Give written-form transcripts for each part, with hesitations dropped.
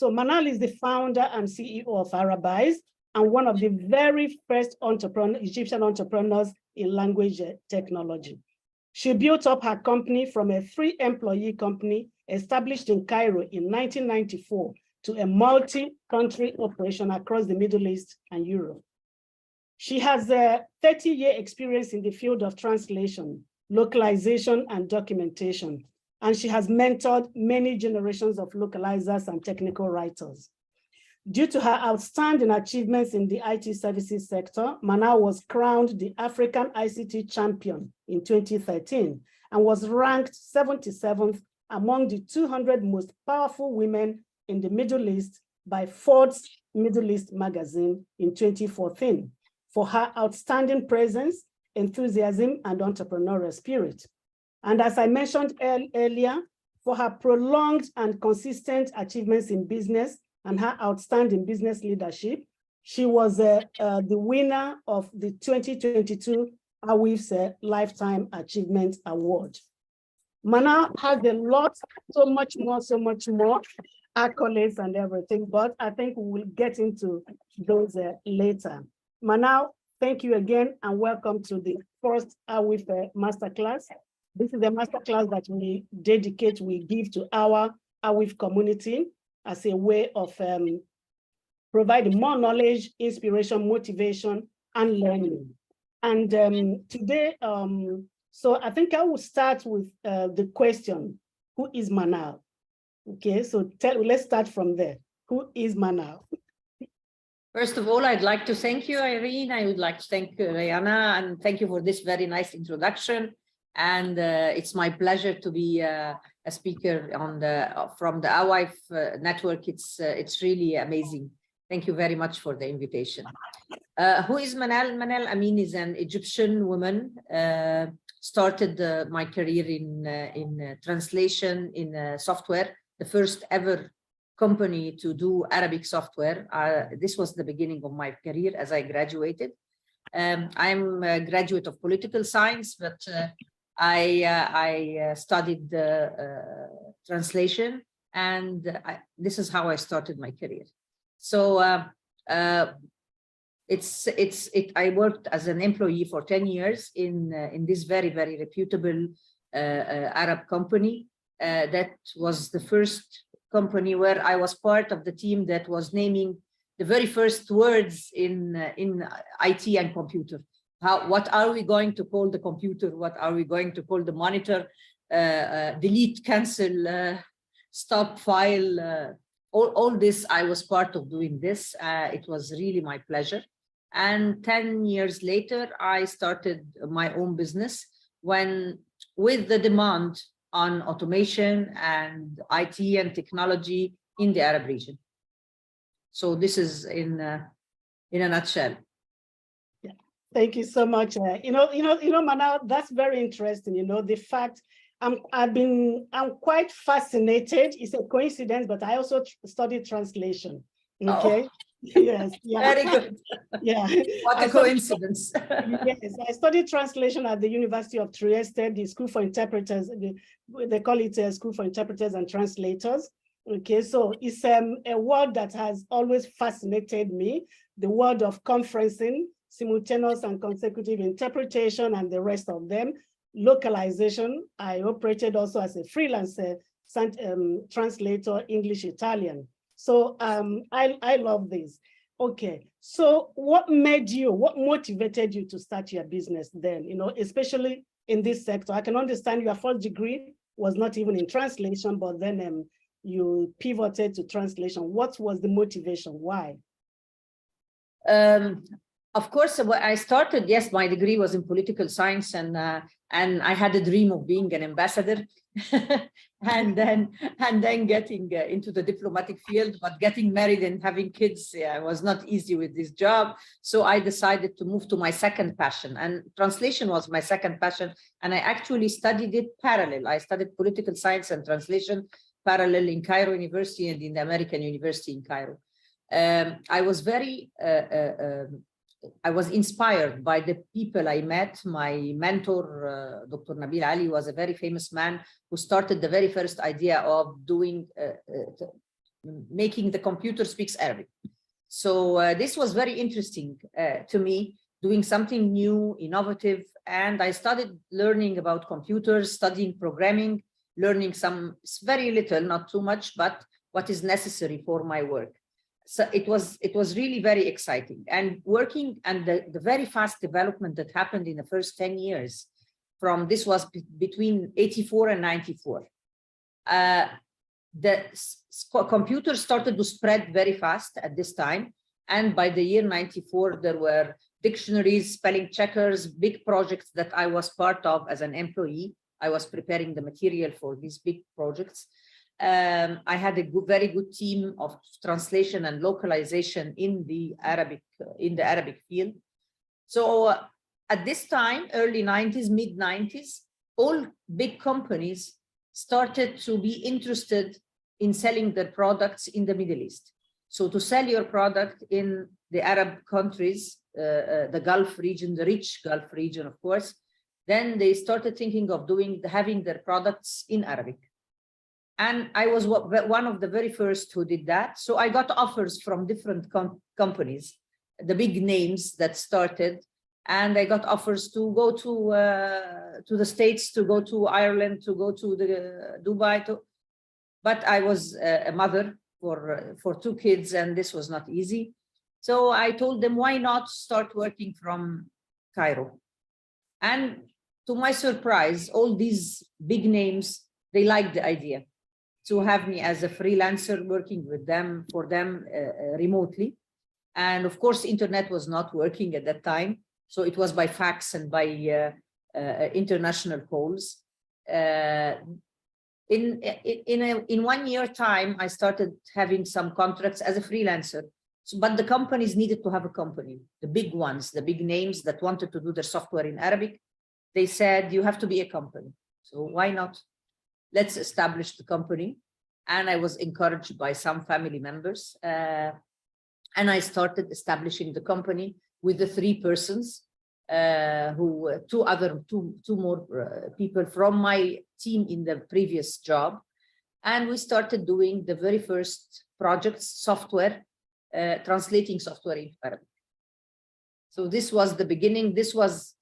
So Manal is the founder and CEO of Arabize and one of the very first Egyptian entrepreneurs in language technology. She built up her company from a 3-employee company established in Cairo in 1994 to a multi-country operation across the Middle East and Europe. She has a 30-year experience in the field of translation, localization, and documentation, and she has mentored many generations of localizers and technical writers. Due to her outstanding achievements in the IT services sector, Manal was crowned the African ICT champion in 2013 and was ranked 77th among the 200 most powerful women in the Middle East by Forbes Middle East magazine in 2014 for her outstanding presence, enthusiasm, and entrepreneurial spirit. And as I mentioned earlier, for her prolonged and consistent achievements in business and her outstanding business leadership, she was the winner of the 2022 AWIEF Lifetime Achievement Award. Manal has a lot, so much more accolades and everything, but I think we will get into those later. Manal, thank you again and welcome to the first AWIEF Masterclass. This is a masterclass that we give to our AWIEF community as a way of providing more knowledge, inspiration, motivation, and learning. And today, so I think I will start with the question, who is Manal? Okay, so let's start from there. Who is Manal? First of all, I'd like to thank you, Irene. I would like to thank Rihanna, and thank you for this very nice introduction. And it's my pleasure to be a speaker on from the AWIEF network. It's really amazing. Thank you very much for the invitation. Who is Manal? Manal Amin is an Egyptian woman. Started my career in translation in software, the first ever company to do Arabic software. This was the beginning of my career as I graduated. I'm a graduate of political science, but I studied translation, and this is how I started my career. So I worked as an employee for 10 years in this very, very reputable Arab company. That was the first company where I was part of the team that was naming the very first words in IT and computer. What are we going to call the computer? What are we going to call the monitor? Delete, cancel, stop, file, all this. I was part of doing this. It was really my pleasure. And 10 years later, I started my own business with the demand on automation and IT and technology in the Arab region. So this is in a nutshell. Yeah, thank you so much. Manal, that's very interesting. The fact I'm quite fascinated. It's a coincidence, but I also studied translation. Okay. Oh. Yes. Yeah. Very good. Yeah. What a coincidence. Yes, I studied translation at the University of Trieste, the School for Interpreters. They call it a School for Interpreters and Translators. Okay, so it's a word that has always fascinated me, the word of conferencing, simultaneous and consecutive interpretation, and the rest of them. Localization, I operated also as a freelance translator, English, Italian. So I love this. Okay, so what motivated you to start your business then, especially in this sector? I can understand your first degree was not even in translation, but then you pivoted to translation. What was the motivation? Why? Of course, when I started, yes, my degree was in political science, and I had a dream of being an ambassador, and then getting into the diplomatic field. But getting married and having kids was not easy with this job. So I decided to move to my second passion, and translation was my second passion. And I actually studied it parallel. I studied political science and translation parallel in Cairo University and in the American University in Cairo. I was inspired by the people I met. My mentor, Dr. Nabil Ali, was a very famous man who started the very first idea of doing making the computer speaks Arabic. So this was very interesting to me, doing something new, innovative. And I started learning about computers, studying programming, learning some very little, not too much, but what is necessary for my work. So it was really very exciting. And working and the very fast development that happened in the first 10 years, from this was between 84 and 94. The computers started to spread very fast at this time. And by the year 94, there were dictionaries, spelling checkers, big projects that I was part of as an employee. I was preparing the material for these big projects. I had a very good team of translation and localization in the Arabic field. So at this time, early 90s, mid 90s, all big companies started to be interested in selling their products in the Middle East. So to sell your product in the Arab countries, the Gulf region, the rich Gulf region, of course, then they started thinking of having their products in Arabic. And I was one of the very first who did that. So I got offers from different companies, the big names that started, and I got offers to go to the States, to go to Ireland, to go to the Dubai. But I was a mother for two kids, and this was not easy. So I told them, why not start working from Cairo? And to my surprise, all these big names, they liked the idea to have me as a freelancer working with them, for them remotely. And of course, internet was not working at that time. So it was by fax and by international calls. In 1 year time, I started having some contracts as a freelancer. So, but the companies needed to have a company, the big ones, the big names that wanted to do their software in Arabic. They said, you have to be a company. So why not? Let's establish the company. And I was encouraged by some family members. And I started establishing the company with the 3 persons, two more people from my team in the previous job. And we started doing the very first projects, software, translating software into Arabic. So this was the beginning. This was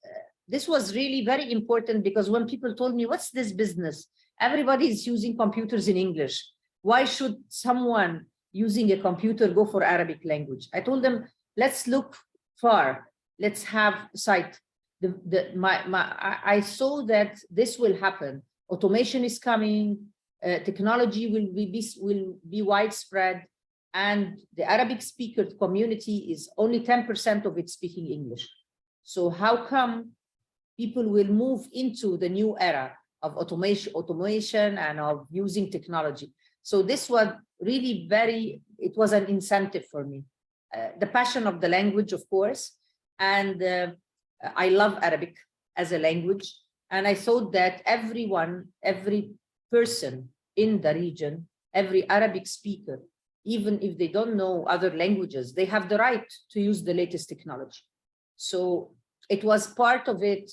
really very important, because when people told me, what's this business? Everybody is using computers in English. Why should someone using a computer go for Arabic language? I told them, let's look far. Let's have sight. I saw that this will happen. Automation is coming. Technology will be widespread. And the Arabic speaker community is only 10% of it speaking English. So how come people will move into the new era of automation and of using technology? So this was really it was an incentive for me. The passion of the language, of course, and I love Arabic as a language. And I thought that every person in the region, every Arabic speaker, even if they don't know other languages, they have the right to use the latest technology. So it was part of it,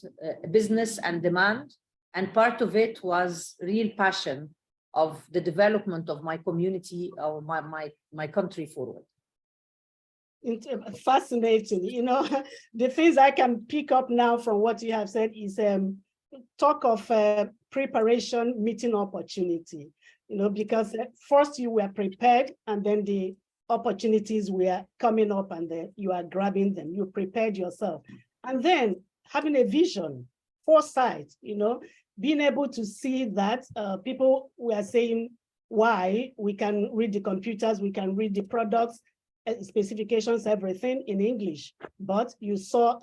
business and demand, and part of it was real passion of the development of my community or my country forward. Fascinating. You know, the things I can pick up now from what you have said is talk of preparation, meeting opportunity. You know, because first you were prepared, and then the opportunities were coming up, and then you are grabbing them. You prepared yourself, and then having a vision, foresight. You know, being able to see that people were saying, why we can read the computers, we can read the products, specifications, everything in English, but you saw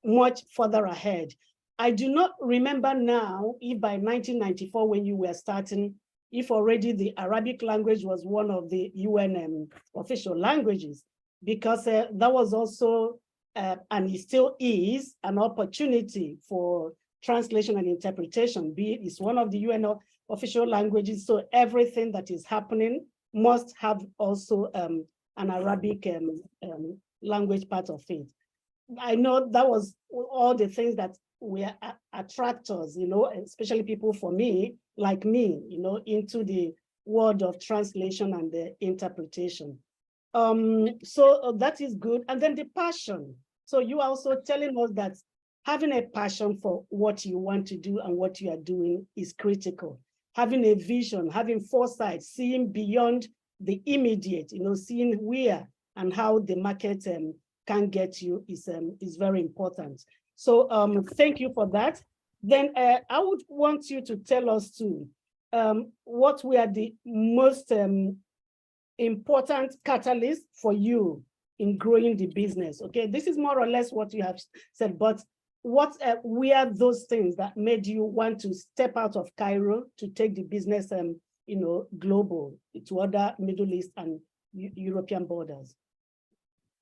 much further ahead. I do not remember now if by 1994, when you were starting, if already the Arabic language was one of the UN official languages, because that was also, and it still is, an opportunity for translation and interpretation. It's one of the UN official languages, so everything that is happening must have also an Arabic language part of it. I know that was all the things that were attractors, you know, especially people like me, you know, into the world of translation and the interpretation. So that is good. And then the passion. So you are also telling us that having a passion for what you want to do and what you are doing is critical. Having a vision, having foresight, seeing beyond the immediate, seeing where and how the market can get you is very important. So thank you for that. Then I would want you to tell us too, what were the most important catalysts for you in growing the business. Okay, this is more or less what you have said, but what were those things that made you want to step out of Cairo to take the business global to other Middle East and European borders?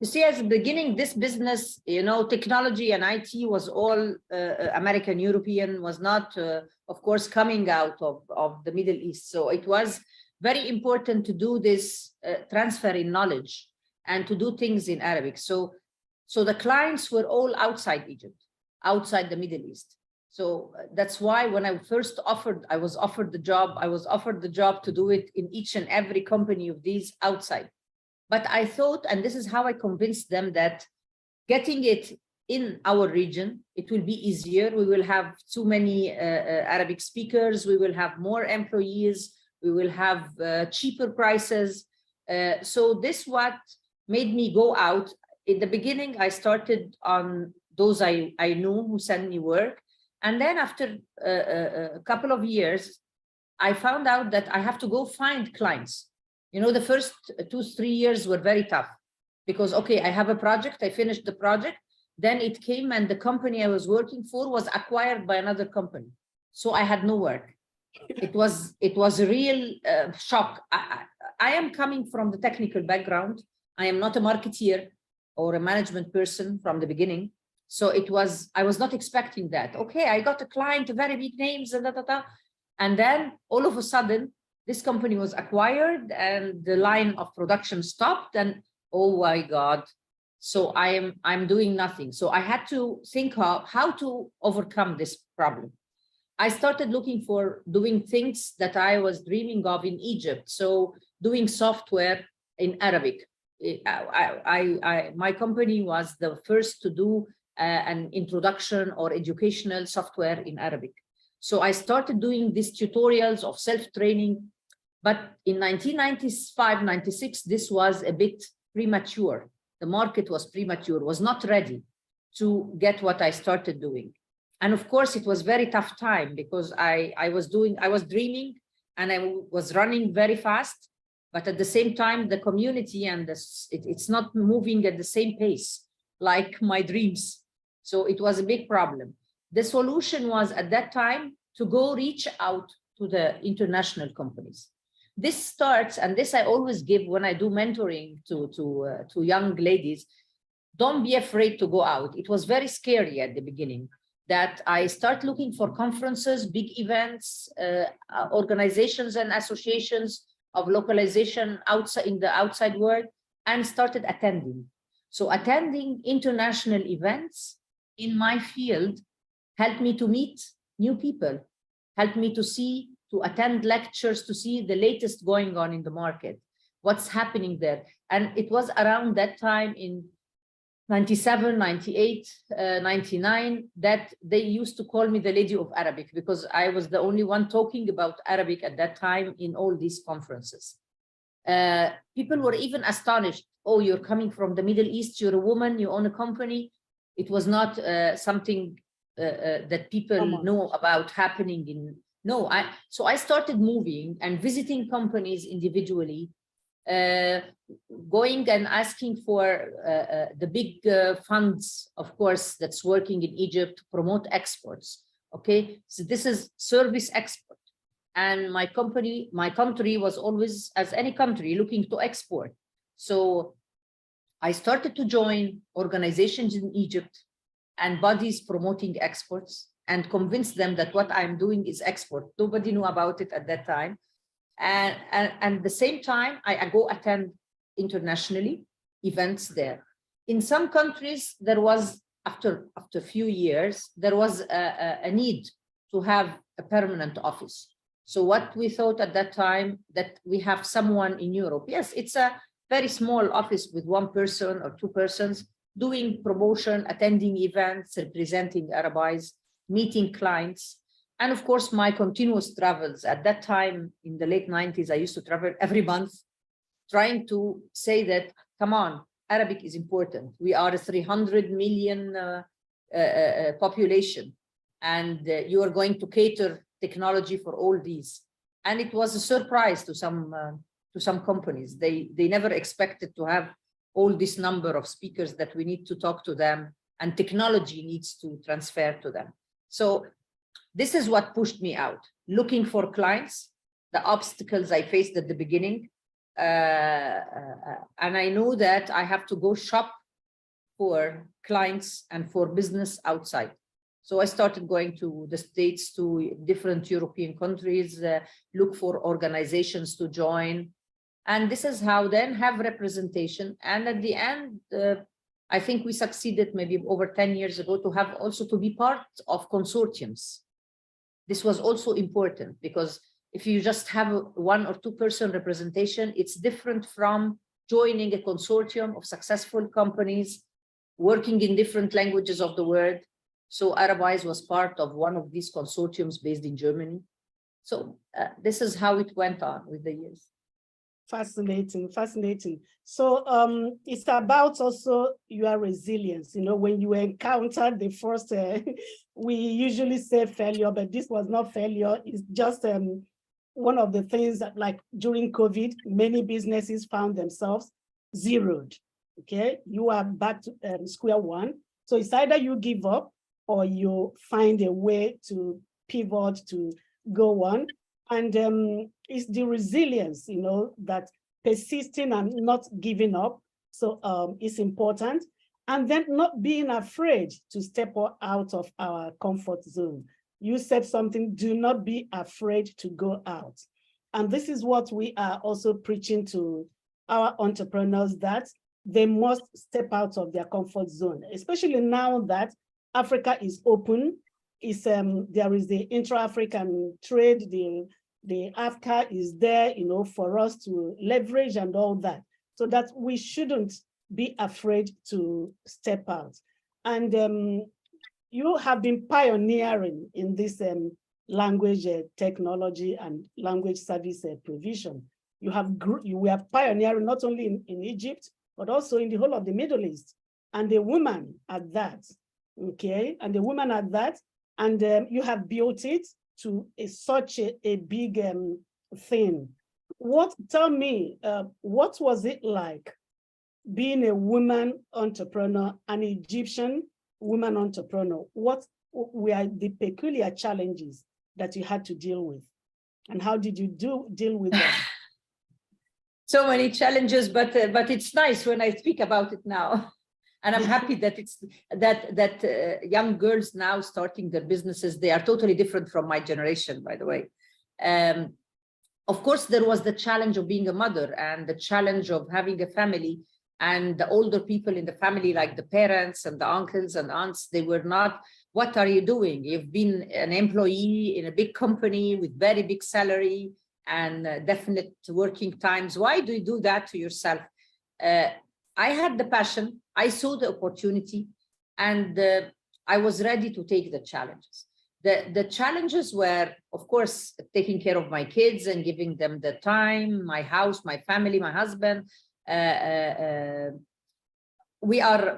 You see, at the beginning, this business, technology and IT was all American, European, was not, of course, coming out of the Middle East. So it was very important to do this transfer in knowledge and to do things in Arabic. So the clients were all outside Egypt, outside the Middle East. So that's why when I was offered the job to do it in each and every company of these outside. But I thought, and this is how I convinced them, that getting it in our region, it will be easier. We will have too many Arabic speakers. We will have more employees. We will have cheaper prices. So this what made me go out. In the beginning, I started on those I knew who sent me work. And then after a couple of years, I found out that I have to go find clients. The first 2-3 years were very tough because, okay, I have a project, I finished the project, then it came and the company I was working for was acquired by another company. So I had no work. It was a real shock. I am coming from the technical background. I am not a marketeer or a management person from the beginning. So I was not expecting that. Okay, I got a client, very big names, and then all of a sudden, this company was acquired and the line of production stopped, and oh my God. So I'm doing nothing. So I had to think of how to overcome this problem. I started looking for doing things that I was dreaming of in Egypt. So doing software in Arabic. My company was the first to do an introduction or educational software in Arabic. So I started doing these tutorials of self-training. But in 1995, 96, this was a bit premature. The market was premature, was not ready to get what I started doing. And of course, it was very tough time because I was dreaming and I was running very fast. But at the same time, the community and it's not moving at the same pace like my dreams. So it was a big problem. The solution was at that time to go reach out to the international companies. This starts, and this I always give when I do mentoring to young ladies, don't be afraid to go out. It was very scary at the beginning that I start looking for conferences, big events, organizations and associations of localization in the outside world, and started attending. So attending international events in my field helped me to meet new people, helped me to attend lectures, to see the latest going on in the market, what's happening there. And it was around that time in 97, 98, 99, that they used to call me the Lady of Arabic because I was the only one talking about Arabic at that time in all these conferences. People were even astonished. Oh, you're coming from the Middle East, you're a woman, you own a company. It was not something that people know about happening in. No, so I started moving and visiting companies individually, going and asking for the big funds, of course, that's working in Egypt to promote exports. Okay, so this is service export. And my country was always, as any country, looking to export. So I started to join organizations in Egypt and bodies promoting exports, and convince them that what I'm doing is export. Nobody knew about it at that time. And at the same time, I go attend internationally events there. In some countries, there was, after a few years, there was a need to have a permanent office. So what we thought at that time, that we have someone in Europe. Yes, it's a very small office with one person or two persons doing promotion, attending events, representing Arabize, meeting clients. And of course, my continuous travels. At that time, in the late 90s, I used to travel every month, trying to say that, come on, Arabic is important. We are a 300 million population, and you are going to cater technology for all these. And it was a surprise to some companies. They never expected to have all this number of speakers that we need to talk to them, and technology needs to transfer to them. So this is what pushed me out, looking for clients, the obstacles I faced at the beginning. And I know that I have to go shop for clients and for business outside. So I started going to the States, to different European countries, look for organizations to join. And this is how then have representation. And at the end, I think we succeeded maybe over 10 years ago to have also to be part of consortiums. This was also important, because if you just have a 1 or 2 person representation, it's different from joining a consortium of successful companies working in different languages of the world. So Arabize was part of one of these consortiums based in Germany. So this is how it went on with the years. Fascinating, fascinating. So it's about also your resilience. You know, when you encounter the first, we usually say failure, but this was not failure. It's just one of the things that, like during COVID, many businesses found themselves zeroed. Okay, you are back to square one. So it's either you give up or you find a way to pivot, to go on. And it's the resilience, you know, that persisting and not giving up. So it's important. And then not being afraid to step out of our comfort zone. You said something, do not be afraid to go out. And this is what we are also preaching to our entrepreneurs, that they must step out of their comfort zone, especially now that Africa is open. There is the intra-African trade, the AFCA is there, you know, for us to leverage and all that, so that we shouldn't be afraid to step out. And you have been pioneering in this language technology and language service provision. We are pioneering not only in Egypt, but also in the whole of the Middle East, and the woman at that, okay? And the woman at that, and you have built it to such a big thing. Tell me, what was it like being a woman entrepreneur, an Egyptian woman entrepreneur? What were the peculiar challenges that you had to deal with? And how did you deal with them? So many challenges, but it's nice when I speak about it now. And I'm happy that it's that young girls now starting their businesses, they are totally different from my generation, by the way. Of course, there was the challenge of being a mother and the challenge of having a family, and the older people in the family, like the parents and the uncles and aunts, they were not, what are you doing? You've been an employee in a big company with very big salary and definite working times. Why do you do that to yourself? I had the passion, I saw the opportunity, and I was ready to take the challenges. The challenges were, of course, taking care of my kids and giving them the time, my house, my family, my husband. We are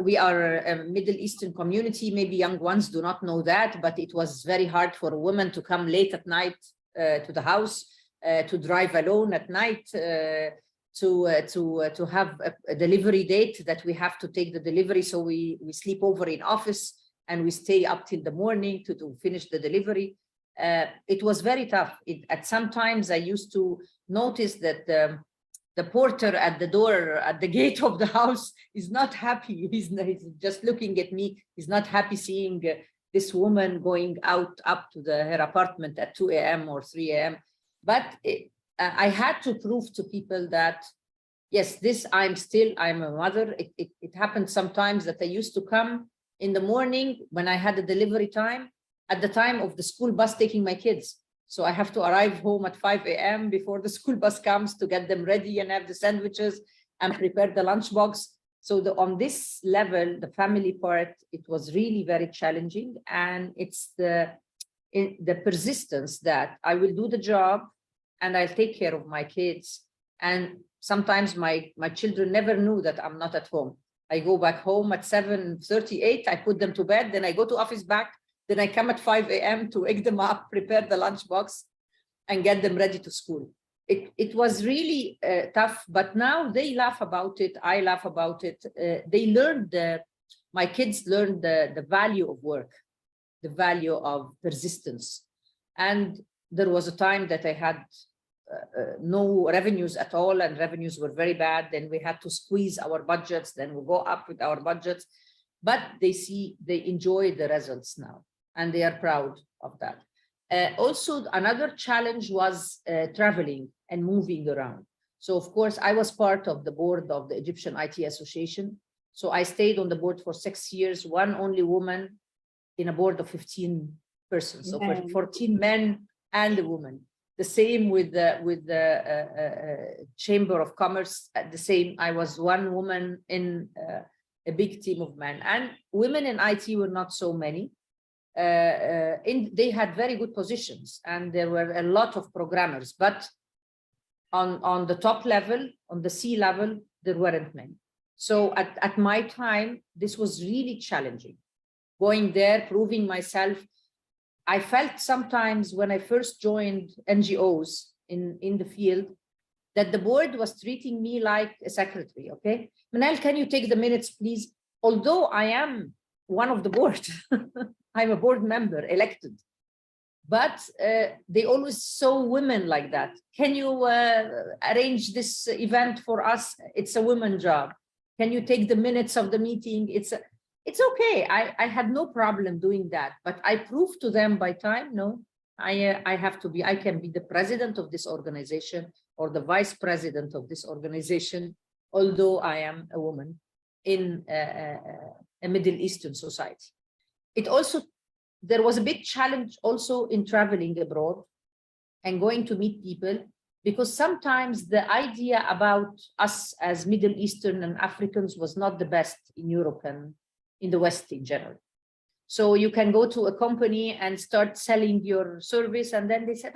a Middle Eastern community. Maybe young ones do not know that, but it was very hard for a woman to come late at night to the house, to drive alone at night, to have a delivery date that we have to take the delivery. So we sleep over in office and we stay up till the morning to finish the delivery. It was very tough. At sometimes I used to notice that the porter at the door, at the gate of the house, is not happy. He's just looking at me. He's not happy seeing this woman going out up to her apartment at 2 a.m. or 3 a.m. But I had to prove to people that, yes, I'm a mother. It happened sometimes that I used to come in the morning when I had a delivery time, at the time of the school bus taking my kids. So I have to arrive home at 5 a.m. before the school bus comes to get them ready and have the sandwiches and prepare the lunchbox. So on this level, the family part, it was really very challenging. And it's the persistence that I will do the job and I'll take care of my kids. And sometimes my children never knew that I'm not at home. I go back home at 7:38, I put them to bed, then I go to office back, then I come at 5 a.m. to wake them up, prepare the lunchbox, and get them ready to school. It was really tough, but now they laugh about it. I laugh about it. They learned, my kids learned the value of work, the value of persistence. And there was a time that I had no revenues at all, and revenues were very bad. Then we had to squeeze our budgets, then we go up with our budgets. But they enjoy the results now, and they are proud of that. Also, another challenge was traveling and moving around. So of course, I was part of the board of the Egyptian IT Association. So I stayed on the board for 6 years, one only woman in a board of 15 persons, so 14 men and a woman. The same with the Chamber of Commerce, the same, I was one woman in a big team of men. And women in IT were not so many. They had very good positions, and there were a lot of programmers, but on the top level, on the C level, there weren't many. So at my time, this was really challenging. Going there, proving myself. I felt sometimes when I first joined NGOs in the field, that the board was treating me like a secretary, okay? Manal, can you take the minutes, please? Although I am one of the board, I'm a board member elected, but they always saw women like that. Can you arrange this event for us? It's a women's job. Can you take the minutes of the meeting? It's okay. I had no problem doing that, but I proved to them by time, no, I can be the president of this organization or the vice president of this organization, although I am a woman in a Middle Eastern society. There was a big challenge also in traveling abroad and going to meet people, because sometimes the idea about us as Middle Eastern and Africans was not the best in Europe and in the West in general. So you can go to a company and start selling your service, and then they said,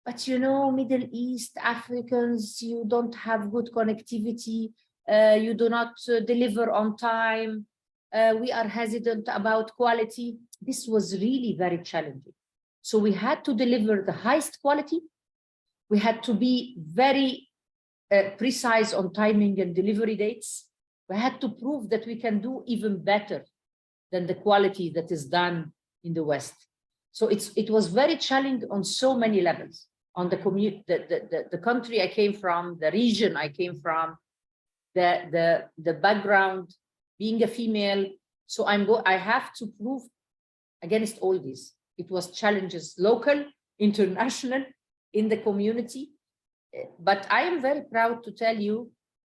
but you know, Middle East Africans, you don't have good connectivity, you do not deliver on time, we are hesitant about quality. This was really very challenging. So we had to deliver the highest quality. We had to be very precise on timing and delivery dates. We had to prove that we can do even better than the quality that is done in the West. So it was very challenging on so many levels. On the country I came from, the region I came from, the background, being a female. So I have to prove against all this. It was challenges, local, international, in the community. But I am very proud to tell you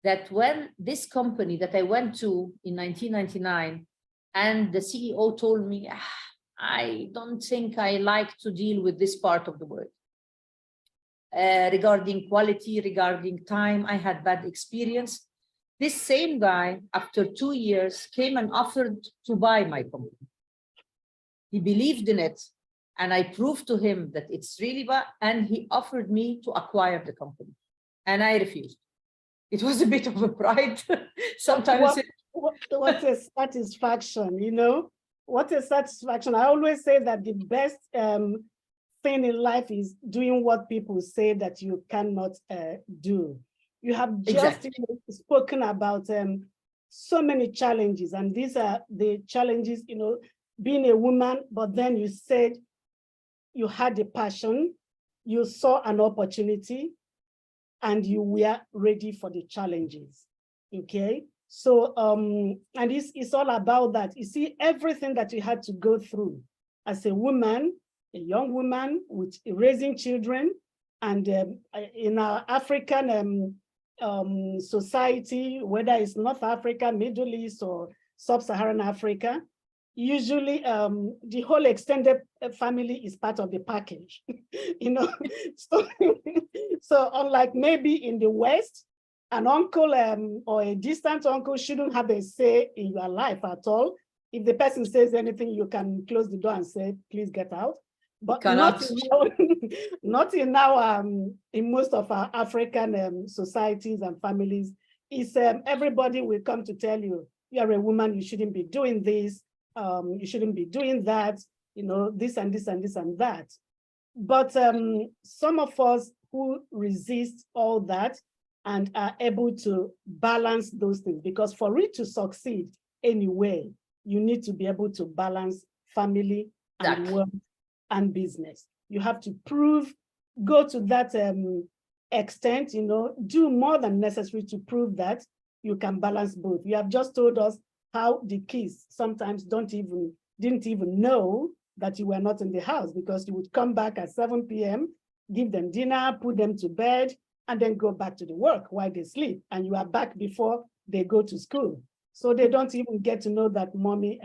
that when this company that I went to in 1999, and the CEO told me, I don't think I like to deal with this part of the world. Regarding quality, regarding time, I had bad experience. This same guy, after 2 years, came and offered to buy my company. He believed in it, and I proved to him that it's really bad, and he offered me to acquire the company, and I refused. It was a bit of a pride. Sometimes what a satisfaction, you know? What a satisfaction. I always say that the best thing in life is doing what people say that you cannot do. You have just spoken about so many challenges, and these are the challenges, you know, being a woman, but then you said you had a passion, you saw an opportunity, and you were ready for the challenges, okay? So, and it's all about that. You see, everything that you had to go through as a woman, a young woman with raising children, and in our African society, whether it's North Africa, Middle East, or Sub-Saharan Africa, usually the whole extended family is part of the package, you know. So, so unlike maybe in the West, an uncle or a distant uncle shouldn't have a say in your life at all. If the person says anything, you can close the door and say, please get out. But not in our, not in our in most of our African societies and families. It's everybody will come to tell you, you're a woman, you shouldn't be doing this, you shouldn't be doing that, you know, this and this and this and that. But some of us who resist all that and are able to balance those things, because for it to succeed anyway, you need to be able to balance family and work and business. You have to prove, go to that extent, you know, do more than necessary to prove that you can balance both. You have just told us how the kids sometimes didn't even know that you were not in the house, because you would come back at 7 p.m., give them dinner, put them to bed, and then go back to the work while they sleep. And you are back before they go to school. So they don't even get to know that mommy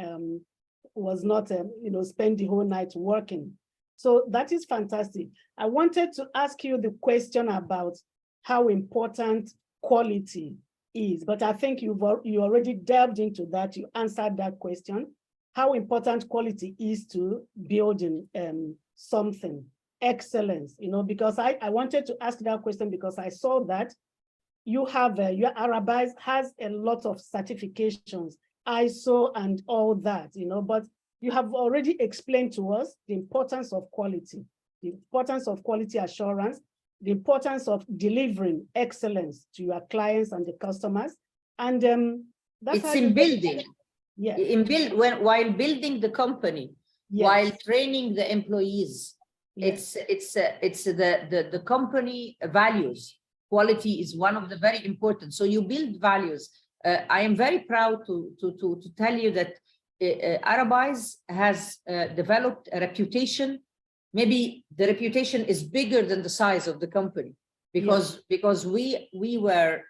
was not, you know, spend the whole night working. So that is fantastic. I wanted to ask you the question about how important quality is, but I think you already delved into that. You answered that question, how important quality is to building something, excellence, you know, because I wanted to ask that question because I saw that you have, your Arabize has a lot of certifications, ISO and all that, you know, but you have already explained to us the importance of quality, the importance of quality assurance, the importance of delivering excellence to your clients and the customers. And that's it's in building. Yeah. While building the company, yes, while training the employees, yes, it's the company values. Quality is one of the very important. So you build values. I am very proud to tell you that Arabize has developed a reputation. Maybe the reputation is bigger than the size of the company, because we were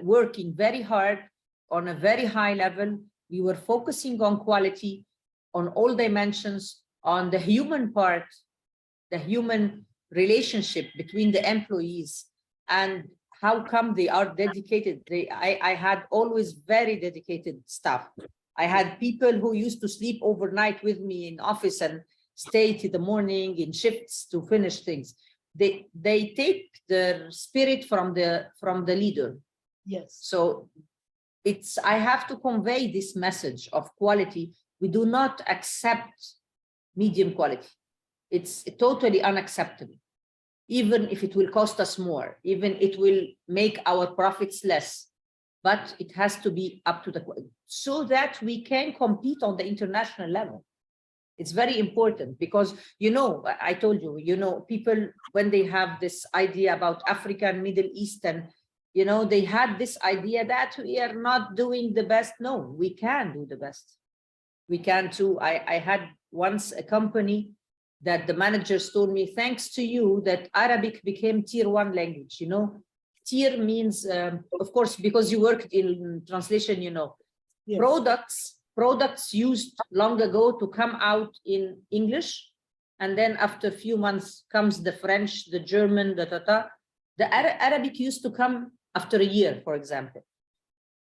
working very hard on a very high level. We were focusing on quality, on all dimensions, on the human part, the human relationship between the employees, and how come they are dedicated. I had always very dedicated staff. I had people who used to sleep overnight with me in office and stay till the morning in shifts to finish things. They take the spirit from the leader. Yes. So I have to convey this message of quality. We do not accept medium quality. It's totally unacceptable. Even if it will cost us more, even it will make our profits less, but it has to be up to the quality so that we can compete on the international level. It's very important because, you know, I told you, you know, people, when they have this idea about Africa and Middle East, and, you know, they had this idea that we are not doing the best. No, we can do the best. We can too. I had once a company that the managers told me, thanks to you, that Arabic became tier 1 language. You know, tier means, of course, because you worked in translation, you know, yes, products used long ago to come out in English. And then after a few months comes the French, the German, the Arabic used to come after a year, for example,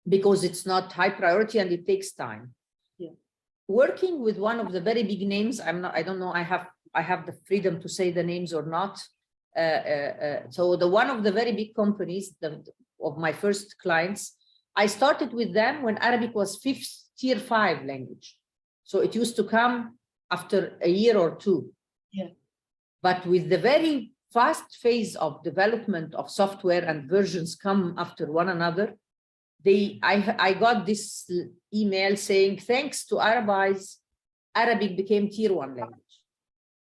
because it's not high priority and it takes time. Yeah. Working with one of the very big names, I don't know, I have the freedom to say the names or not. So one of the very big companies of my first clients, I started with them when Arabic was tier 5 language. So it used to come after a year or two. Yeah. But with the very fast phase of development of software and versions come after one another, I got this email saying, thanks to Arabize, Arabic became tier 1 language.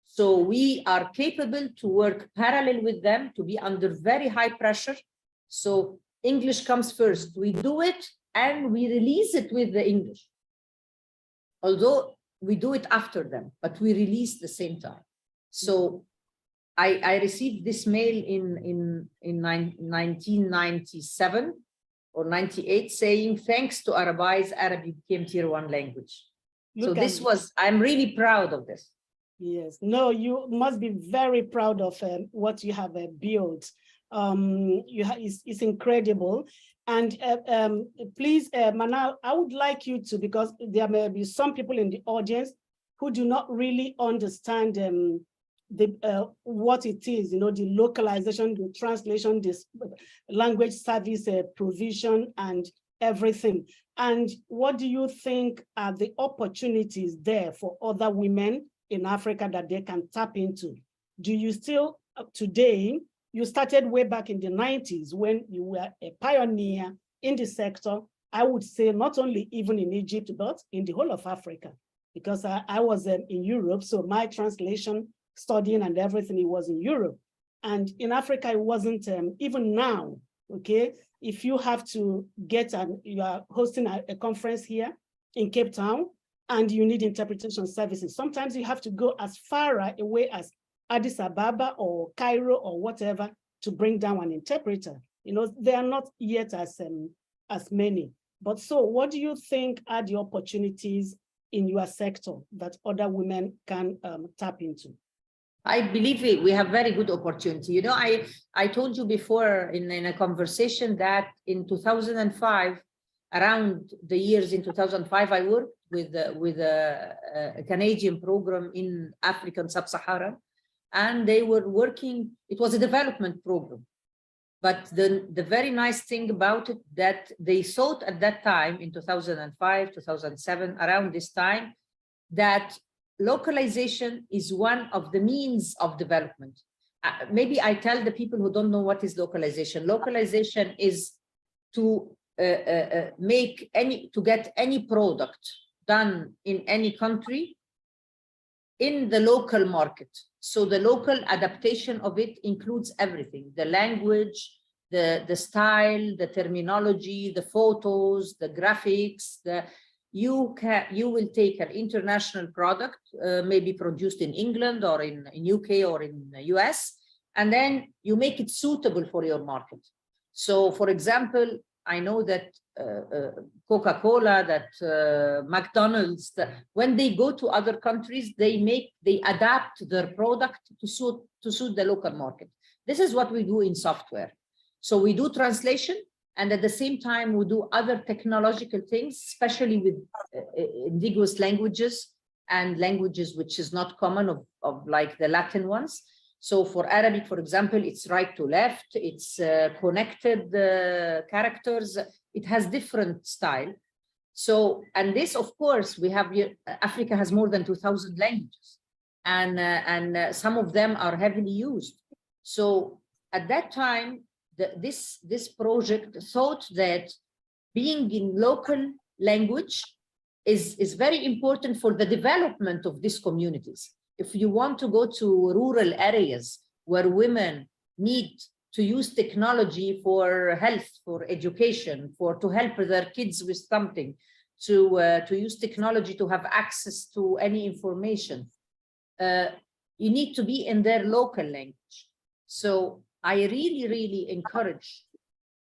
So we are capable to work parallel with them, to be under very high pressure. So English comes first. We do it and we release it with the English. Although we do it after them, but we release the same time. So I received this mail in 1997 or 98 saying, thanks to Arabize, Arabic became tier 1 language. So I'm really proud of this. Yes, no, you must be very proud of what you have built. It's incredible. And please, Manal, I would like you to, because there may be some people in the audience who do not really understand what it is, the localization, the translation, this language service provision and everything. And what do you think are the opportunities there for other women in Africa that they can tap into? Do you still, today, you started way back in the 90s when you were a pioneer in the sector, I would say not only even in Egypt, but in the whole of Africa, because I was in Europe, so my translation, studying and everything, it was in Europe. And in Africa, it wasn't, even now, okay? If you have to you are hosting a conference here in Cape Town, and you need interpretation services, sometimes you have to go as far away as Addis Ababa or Cairo or whatever to bring down an interpreter. They are not yet as many. But so what do you think are the opportunities in your sector that other women can tap into? I believe we have very good opportunity. I told you before in a conversation that in 2005, around the years in 2005, I worked with a Canadian program in African Sub-Saharan, and they were working, it was a development program. But the very nice thing about it that they thought at that time in 2005, 2007, around this time, that localization is one of the means of development. Maybe I tell the people who don't know what is localization. Localization is to get any product done in any country in the local market. So the local adaptation of it includes everything: the language, the style, the terminology, the photos, the graphics. You will take an international product, maybe produced in England or in UK or in the US, and then you make it suitable for your market. So, for example, I know that Coca-Cola, that McDonald's, when they go to other countries, they adapt their product to suit the local market. This is what we do in software. So we do translation, and at the same time, we do other technological things, especially with indigenous languages and languages which is not common of like the Latin ones. So for Arabic, for example, it's right to left, it's connected characters, it has different style. So, and this, of course, we have, Africa has more than 2,000 languages, and some of them are heavily used. So at that time, this project thought that being in local language is very important for the development of these communities. If you want to go to rural areas where women need to use technology for health, for education, to help their kids with something, to use technology to have access to any information, you need to be in their local language. So I really, really encourage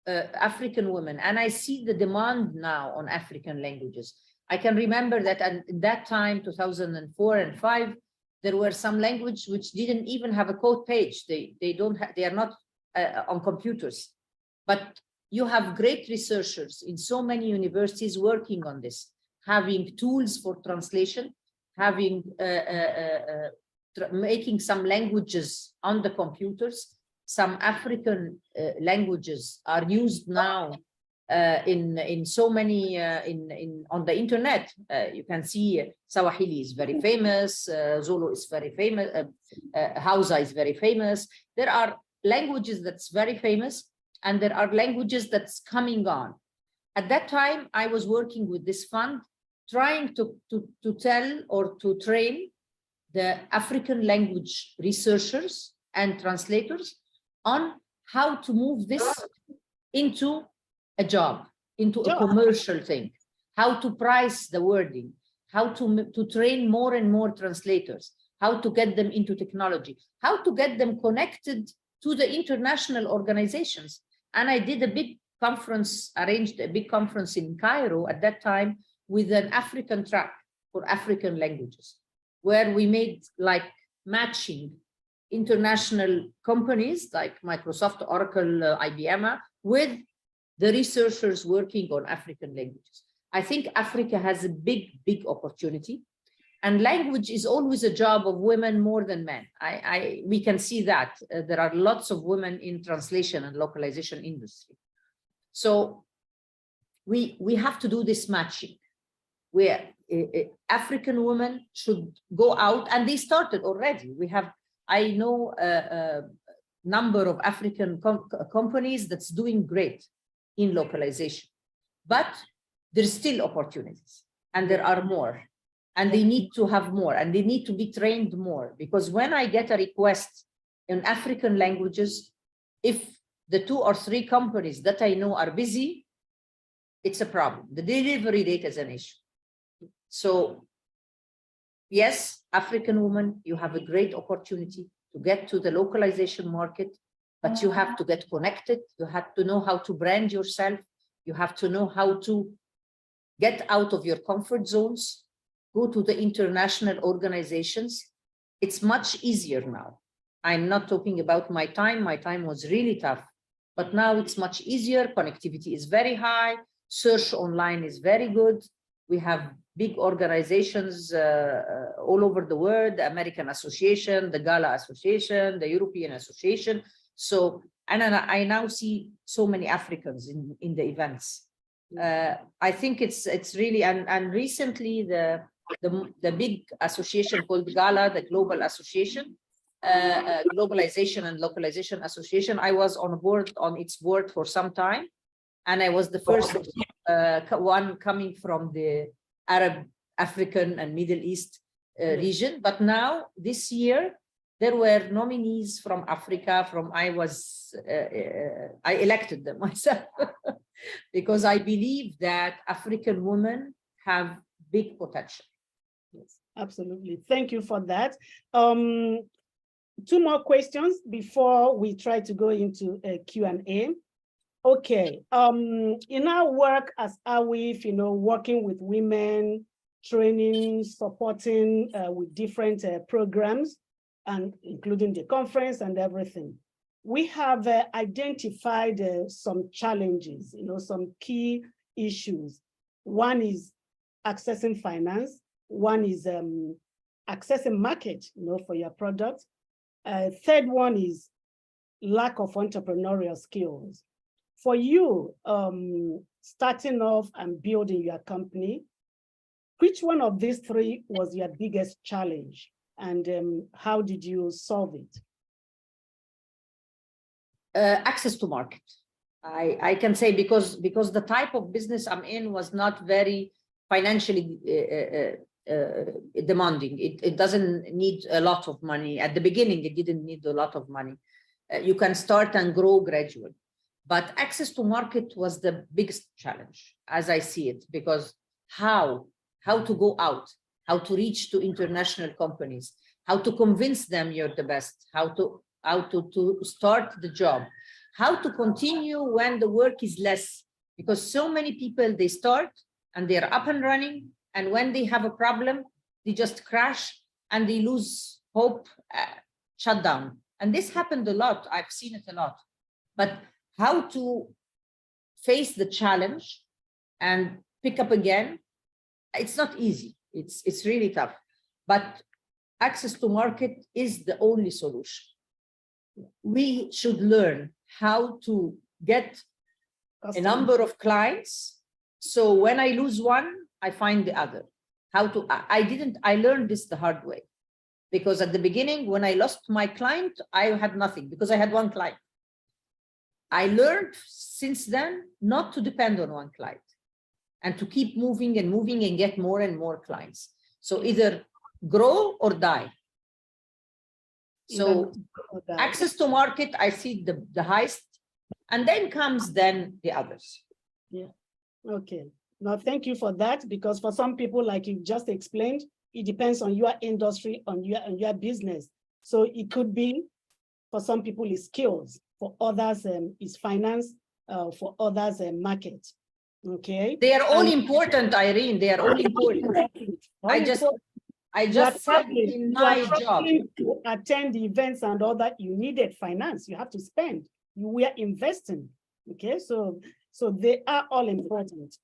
African women, and I see the demand now on African languages. I can remember that at that time, 2004 and 5, there were some languages which didn't even have a code page. They are not on computers. But you have great researchers in so many universities working on this, having tools for translation, having making some languages on the computers. Some African languages are used now in so many on the internet. You can see Swahili is very famous, Zulu is very famous, Hausa is very famous. There are languages that's very famous, and there are languages that's coming on. At that time, I was working with this fund, trying to tell or to train the African language researchers and translators on how to move this into a job, into a commercial thing, how to price the wording, how to train more and more translators, how to get them into technology, how to get them connected to the international organizations. And I did a big conference, arranged a big conference in Cairo at that time with an African track. for African languages, where we made like matching international companies like Microsoft, Oracle, IBM, with the researchers working on African languages. I think Africa has a big, big opportunity. And language is always a job of women more than men. We can see that. There are lots of women in translation and localization industry. So we have to do this matching, where African women should go out, and they started already. I know a number of African companies that's doing great in localization, but there's still opportunities, and there are more. And they need to have more, and they need to be trained more, because when I get a request in African languages, if the 2 or 3 companies that I know are busy, it's a problem. The delivery rate is an issue. So yes, African women, you have a great opportunity to get to the localization market, but you have to get connected. You have to know how to brand yourself. You have to know how to get out of your comfort zones. Go to the international organizations. It's much easier now. I'm not talking about my time. My time was really tough, but now it's much easier. Connectivity is very high. Search online is very good. We have big organizations all over the world, the American Association, the Gala Association, the European Association. So, and I now see so many Africans in the events. I think it's really, and recently the big association called Gala, the Global Association, Globalization and Localization Association. I was on its board for some time, and I was the first one coming from the Arab, African, and Middle East region. But now, this year, there were nominees from Africa. I elected them myself because I believe that African women have big potential. Yes, absolutely. Thank you for that. 2 more questions before we try to go into a Q&A. Okay, in our work as AWIEF, working with women, training, supporting with different programs, and including the conference and everything, we have identified some challenges, some key issues. One is accessing finance. One is accessing market, for your product. Third one is lack of entrepreneurial skills. For you, starting off and building your company, which one of these 3 was your biggest challenge, and how did you solve it? Access to market. I can say because the type of business I'm in was not very financially demanding. It doesn't need a lot of money. At the beginning, it didn't need a lot of money. You can start and grow gradually. But access to market was the biggest challenge, as I see it, because how to go out, how to reach to international companies, how to convince them you're the best, how to start the job, how to continue when the work is less, because so many people, they start and they're up and running, and when they have a problem, they just crash and they lose hope, shut down. And this happened a lot. I've seen it a lot. But how to face the challenge and pick up again, it's not easy. It's really tough. But access to market is the only solution. We should learn how to get a number of clients. So when I lose one, I find the other. I learned this the hard way, because at the beginning, when I lost my client, I had nothing because I had one client. I learned since then not to depend on one client and to keep moving and moving and get more and more clients. So either grow or die. So access to market, I see the highest, and then comes the others. Yeah. Okay. Now, thank you for that, because for some people, like you just explained, it depends on your industry, on your business. So it could be, for some people, it's skills. For others, it's finance. For others, market. Okay. They are all And important, Irene. They are all important. I just said in my job. To attend the events and all that, you needed finance. You have to spend. You were investing. Okay, so they are all important.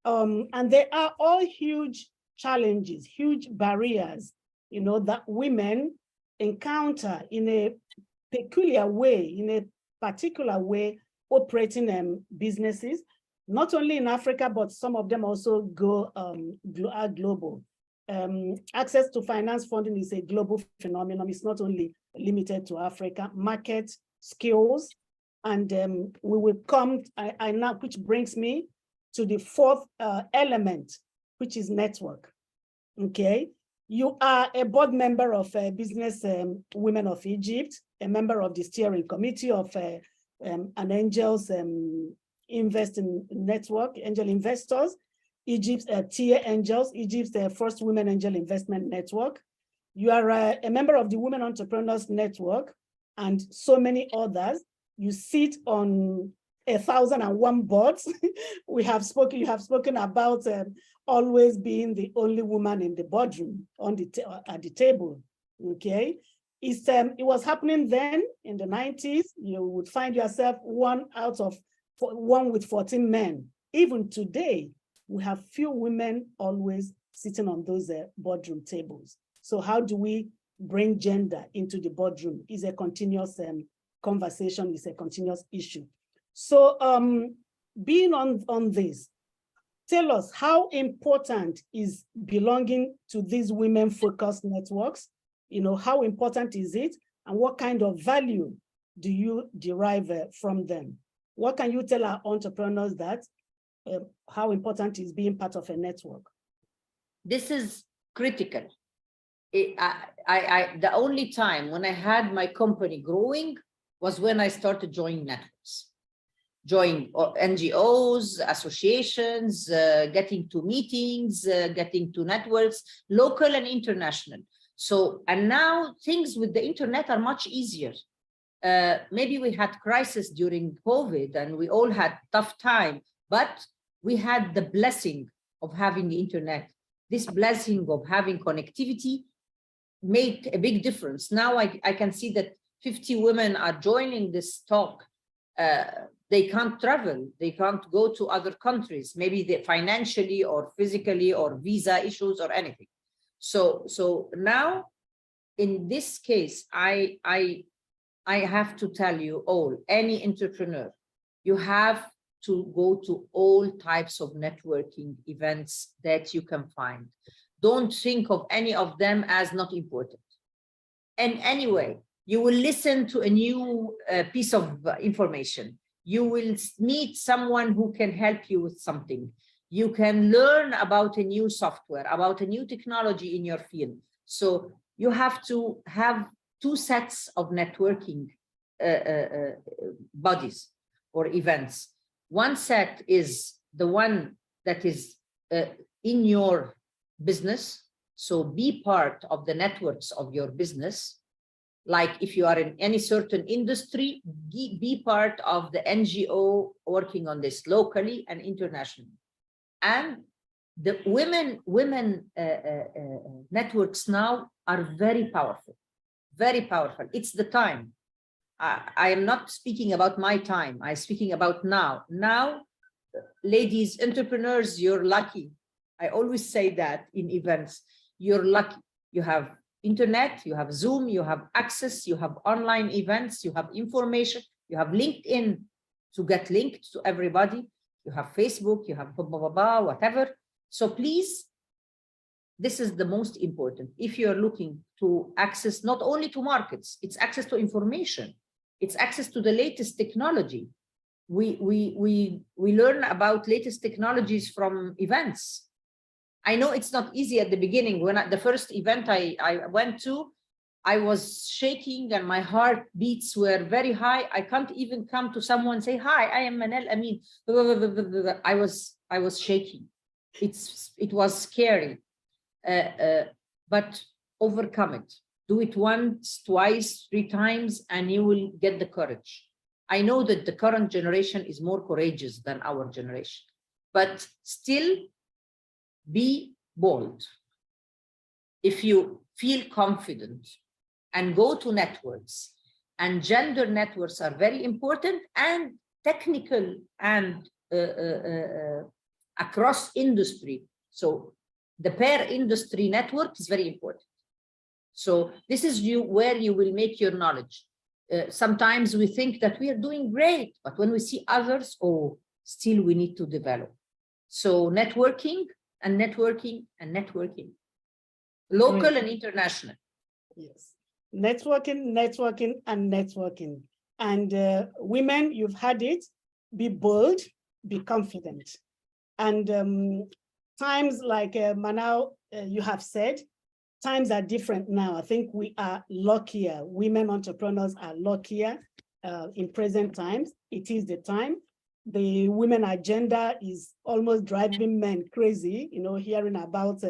And they are all huge challenges, huge barriers, you know, that women encounter in a peculiar way, in a particular way, operating businesses, not only in Africa, but some of them also go are global. Access to finance funding is a global phenomenon. It's not only limited to Africa. Market skills, and we will come. I now, which brings me to the fourth element, which is network. Okay, you are a board member of Business Women of Egypt, a member of the steering committee of an angels investing network, angel investors, Egypt's Tier Angels, Egypt's first women angel investment network. You are a member of the Women Entrepreneurs Network and so many others. You sit on 1,001 boards. You have spoken about always being the only woman in the boardroom at the table. Okay, it was happening then in the 90s. You would find yourself one with 14 men. Even today, we have few women always sitting on those boardroom tables. So how do we bring gender into the boardroom? Is a continuous conversation, is a continuous issue. So being on this, tell us how important is belonging to these women-focused networks? You know, how important is it? And what kind of value do you derive from them? What can you tell our entrepreneurs that how important is being part of a network? This is critical. The only time when I had my company growing was when I started joining networks, joining NGOs, associations, getting to meetings, getting to networks, local and international. So, and now things with the internet are much easier. Maybe we had crisis during COVID and we all had tough time, but we had the blessing of having the internet. This blessing of having connectivity made a big difference. Now I can see that 50 women are joining this talk. They can't travel, they can't go to other countries, maybe they financially or physically or visa issues or anything. So now in this case, I have to tell you all, any entrepreneur, you have to go to all types of networking events that you can find. Don't think of any of them as not important. And anyway, you will listen to a new piece of information. You will meet someone who can help you with something. You can learn about a new software, about a new technology in your field. So you have to have two sets of networking bodies or events. One set is the one that is in your business. So be part of the networks of your business. Like if you are in any certain industry, be part of the NGO working on this locally and internationally. And the women networks now are very powerful, very powerful. It's the time. I am not speaking about my time. I'm speaking about now. Now, ladies, entrepreneurs, you're lucky. I always say that in events, you're lucky. You have internet, you have Zoom, you have access, you have online events, you have information, you have LinkedIn to get linked to everybody. You have Facebook, you have blah, blah, blah, blah, whatever. So please, this is the most important. If you're looking to access not only to markets, it's access to information. It's access to the latest technology. We learn about latest technologies from events. I know it's not easy at the beginning. When the first event I went to, I was shaking and my heart beats were very high. I can't even come to someone and say, hi, I am Manal Amin. I was shaking. It was scary, but overcome it. Do it once, twice, 3 times, and you will get the courage. I know that the current generation is more courageous than our generation. but still be bold. If you feel confident and go to networks, and gender networks are very important, and technical and across industry. So the pair industry network is very important. So this is where you will make your knowledge. Sometimes we think that we are doing great, but when we see others, oh, still we need to develop. So networking and networking and networking, local and international. Yes, networking, networking, and networking. And women, you've had it, be bold, be confident. And times like Manal, you have said, times are different now. I think we are luckier. Women entrepreneurs are luckier in present times. It is the time. The women agenda is almost driving men crazy, hearing about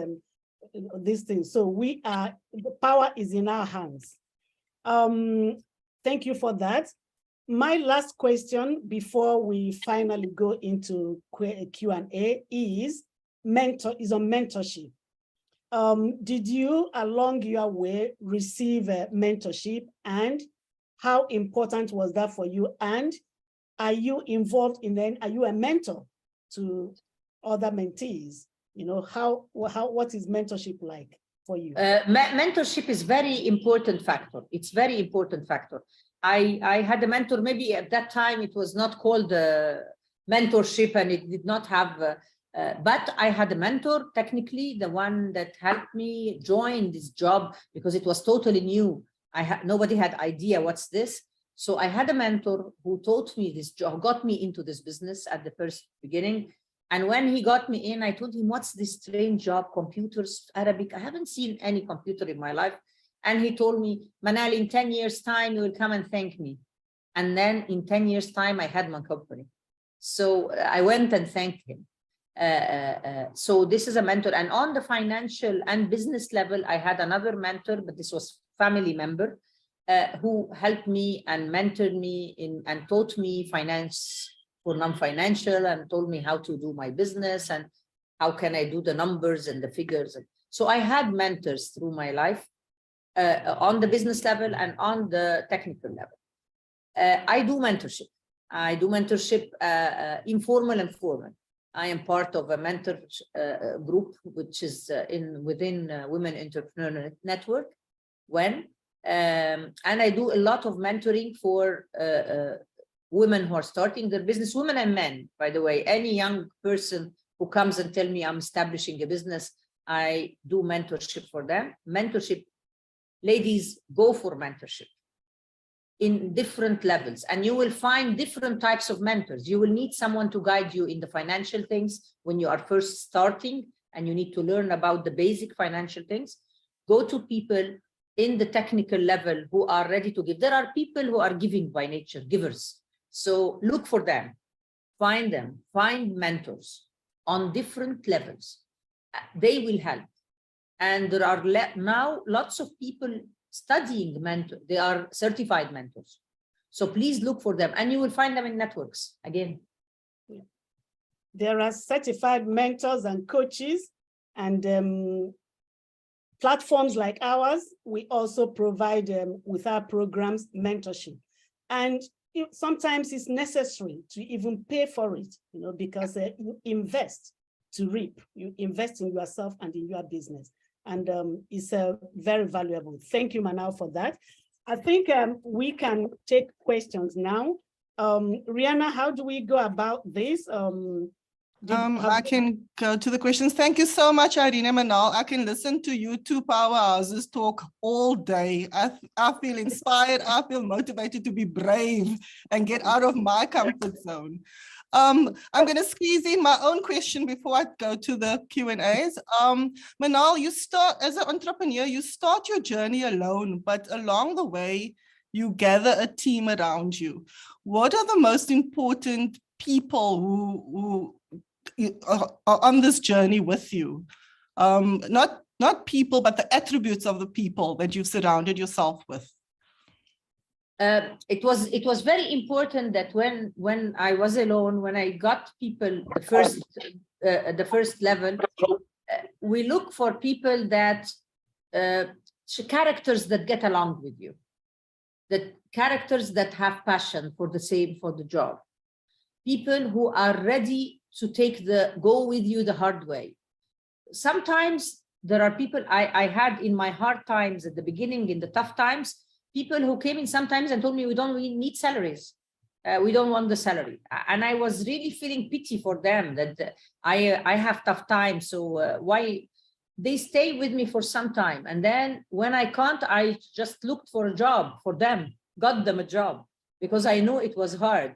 these things. So the power is in our hands. Thank you for that. My last question before we finally go into Q&A is on mentorship. Did you, along your way, receive a mentorship, and how important was that for you? And are you involved are you a mentor to other mentees? What is mentorship like for you? Mentorship is very important factor. It's very important factor. I had a mentor, maybe at that time it was not called mentorship, and it did not have but I had a mentor, technically the one that helped me join this job, because it was totally new. Nobody had idea what's this. So I had a mentor who taught me this job, got me into this business at the first beginning. And when he got me in, I told him, what's this strange job, computers, Arabic? I haven't seen any computer in my life. And he told me, Manal, in 10 years time, you will come and thank me. And then in 10 years time, I had my company. So I went and thanked him. So this is a mentor. And on the financial and business level, I had another mentor, but this was family member who helped me and mentored me and taught me finance for non-financial, and told me how to do my business and how can I do the numbers and the figures. So I had mentors through my life on the business level and on the technical level. I do mentorship. I do mentorship informal and formal. I am part of a mentor group, which is within Women Entrepreneur Network. And I do a lot of mentoring for women who are starting their business, women and men, by the way. Any young person who comes and tell me I'm establishing a business, I do mentorship for them. Mentorship, ladies, go for mentorship in different levels, and you will find different types of mentors. You will need someone to guide you in the financial things when you are first starting and you need to learn about the basic financial things. Go to people in the technical level who are ready to give. There are people who are giving by nature, givers. So look for them, find mentors on different levels. They will help. And there are now lots of people studying mentor. They are certified mentors. So please look for them, and you will find them in networks again. There are certified mentors and coaches, and platforms like ours. We also provide with our programs mentorship, and sometimes it's necessary to even pay for it, because you invest to reap. You invest in yourself and in your business. And it's very valuable. Thank you, Manal, for that. I think we can take questions now. Rihanna, how do we go about this? I can go to the questions. Thank you so much, Irina, Manal. I can listen to you 2 powerhouses talk all day. I feel inspired. I feel motivated to be brave and get out of my comfort zone. I'm going to squeeze in my own question before I go to the Q&As. Manal, you start as an entrepreneur, you start your journey alone, but along the way, you gather a team around you. What are the most important people who are on this journey with you? Not people, but the attributes of the people that you've surrounded yourself with. it was very important that when I was alone, when I got people the first level, we look for people that characters that get along with you, the characters that have passion for the job, people who are ready to go with you the hard way. Sometimes there are people I had in my hard times at the beginning, in the tough times, people who came in sometimes and told me, we need salaries. We don't want the salary. And I was really feeling pity for them that I have tough times. So why they stay with me for some time. And then when I can't, I just looked for a job for them, got them a job because I know it was hard.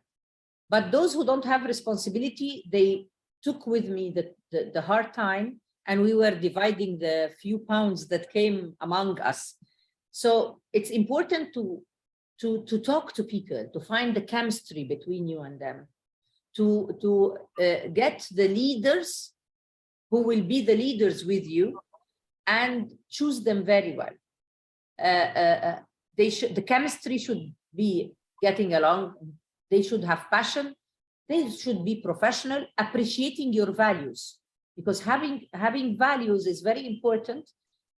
But those who don't have responsibility, they took with me the hard time, and we were dividing the few pounds that came among us. So it's important to talk to people, to find the chemistry between you and them, to get the leaders who will be the leaders with you, and choose them very well. The chemistry should be getting along. They should have passion. They should be professional, appreciating your values, because having values is very important,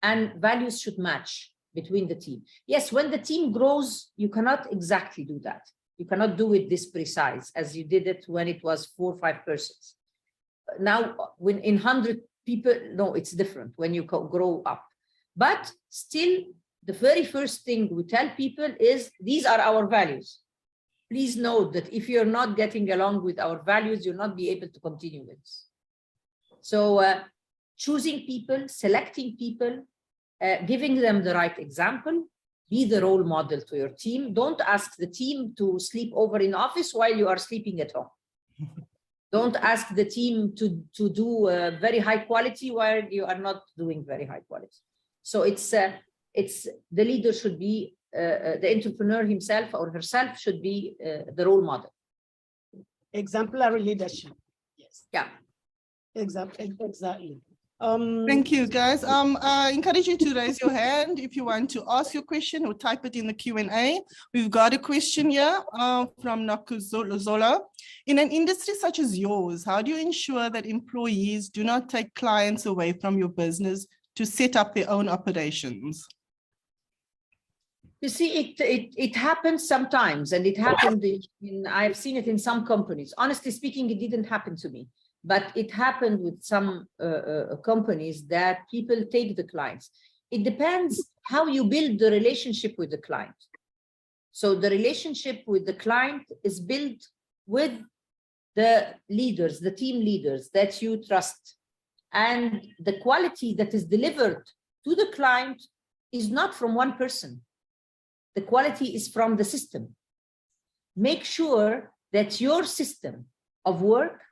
and values should match between the team. Yes, when the team grows, you cannot exactly do that. You cannot do it this precise as you did it when it was 4 or 5 persons. Now, when in 100 people, no, it's different when you grow up. But still, the very first thing we tell people is, these are our values. Please note that if you're not getting along with our values, you'll not be able to continue with this. So choosing people, selecting people, giving them the right example, be the role model to your team. Don't ask the team to sleep over in office while you are sleeping at home. Don't ask the team to do very high quality while you are not doing very high quality. So it's the leader should be, the entrepreneur himself or herself should be the role model. Exemplary leadership. Yes. Yeah. Exactly. Thank you, guys. I encourage you to raise your hand if you want to ask your question, or type it in the Q&A. We've got a question here from Nakuzola. In an industry such as yours, how do you ensure that employees do not take clients away from your business to set up their own operations? You see, it happens sometimes, and it happened I've seen it in some companies. Honestly speaking, it didn't happen to me. But it happened with some companies that people take the clients. It depends how you build the relationship with the client. So the relationship with the client is built with the leaders, the team leaders that you trust. And the quality that is delivered to the client is not from one person. The quality is from the system. Make sure that your system of work